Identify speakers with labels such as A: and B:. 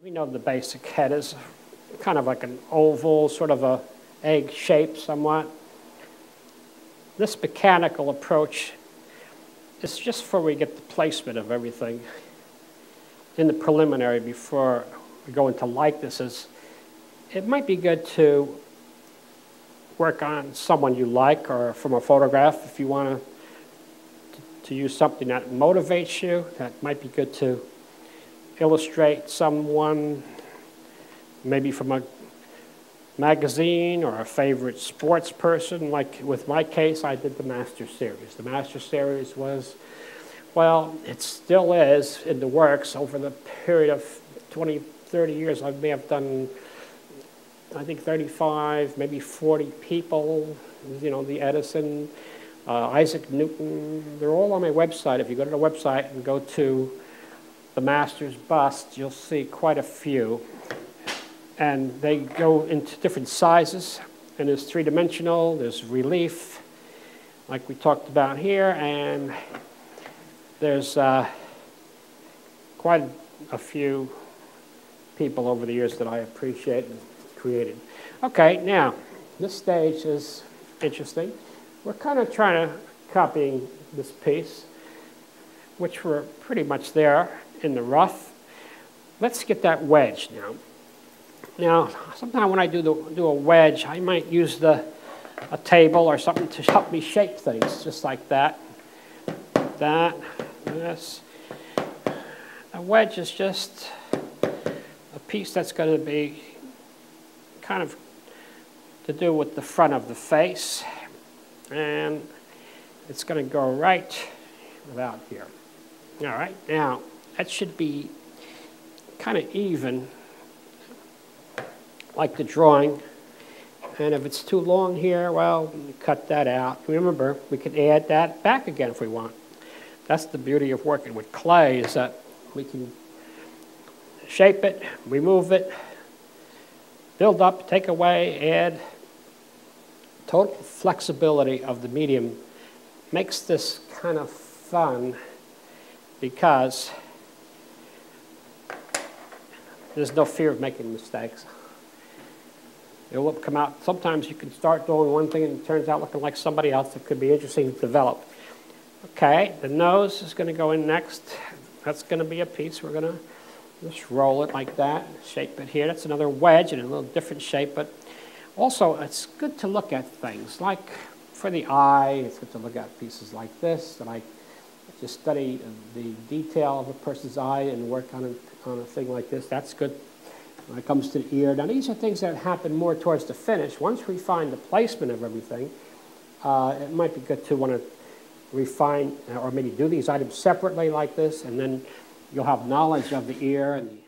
A: We know the basic head is kind of like an oval, sort of a egg shape somewhat. This mechanical approach is just before we get the placement of everything in the preliminary before we go into likenesses. It might be good to work on someone you like or from a photograph if you want to use something that motivates you. That might be good to illustrate someone maybe from a magazine or a favorite sports person. Like with my case, I did the Master Series. The Master Series was, well, it still is in the works. Over the period of 20, 30 years, I may have done, I think 35, maybe 40 people, you know, the Edison, Isaac Newton, they're all on my website. If you go to the website and go to the Master's bust, you'll see quite a few. And they go into different sizes, and there's three-dimensional, there's relief, like we talked about here, and there's quite a few people over the years that I appreciate and created. Okay, now, this stage is interesting. We're kind of trying to copying this piece, which we're pretty much there in the rough. Let's get that wedge now. Now, sometimes when I do a wedge, I might use a table or something to help me shape things, just like that. This. A wedge is just a piece that's going to be kind of to do with the front of the face, and it's going to go right about here. All right, now that should be kind of even, like the drawing. And if it's too long here, well, cut that out. Remember, we can add that back again if we want. That's the beauty of working with clay, is that we can shape it, remove it, build up, take away, add. Total flexibility of the medium makes this kind of fun because there's no fear of making mistakes. It will come out. Sometimes you can start doing one thing and it turns out looking like somebody else. It could be interesting to develop. Okay, the nose is going to go in next. That's going to be a piece. We're going to just roll it like that, shape it here. That's another wedge in a little different shape, but also it's good to look at things. Like for the eye, it's good to look at pieces like this, that I just study the detail of a person's eye and work on a thing like this. That's good. When it comes to the ear, now these are things that happen more towards the finish. Once we find the placement of everything, it might be good to want to refine or maybe do these items separately like this, and then you'll have knowledge of the ear and